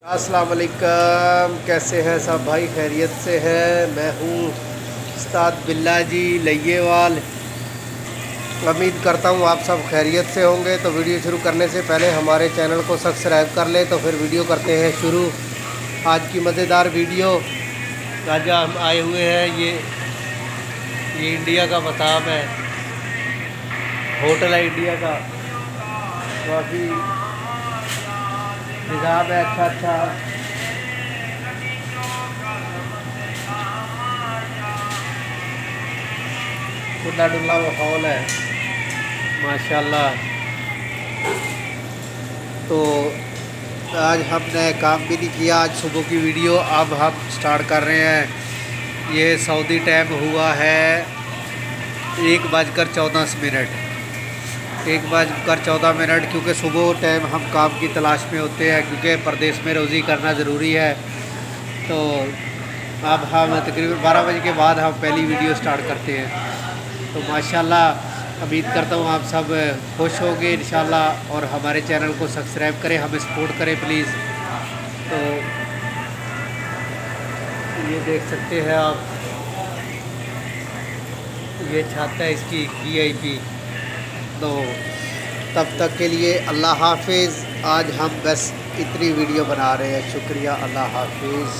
अस्सलाम वालेकुम, कैसे हैं सब भाई? खैरियत से हैं। मैं हूँ उस्ताद बिल्ला जी लय्येवाल। उम्मीद करता हूँ आप सब खैरियत से होंगे। तो वीडियो शुरू करने से पहले हमारे चैनल को सब्सक्राइब कर लें। तो फिर वीडियो करते हैं शुरू। आज की मज़ेदार वीडियो। आज हम आए हुए हैं, ये इंडिया का मकाम है, होटल है इंडिया का। काफ़ी निज़ाम है अच्छा अच्छा। खुला डुला माहौल है माशाल्लाह। तो आज हमने काम भी नहीं किया। आज सुबह की वीडियो अब हम स्टार्ट कर रहे हैं। ये सऊदी टाइम हुआ है 1:14 1:14, क्योंकि सुबह टाइम हम काम की तलाश में होते हैं, क्योंकि परदेश में रोज़ी करना ज़रूरी है। तो अब हम तकरीबन 12 बजे के बाद हम पहली वीडियो स्टार्ट करते हैं। तो माशाल्लाह उम्मीद करता हूँ आप सब खुश होंगे इंशाल्लाह, और हमारे चैनल को सब्सक्राइब करें, हमें सपोर्ट करें प्लीज़। तो ये देख सकते हैं आप, ये छत है इसकी VIP। तो तब तक के लिए अल्लाह हाफिज़। आज हम बस इतनी वीडियो बना रहे हैं। शुक्रिया, अल्लाह हाफिज़।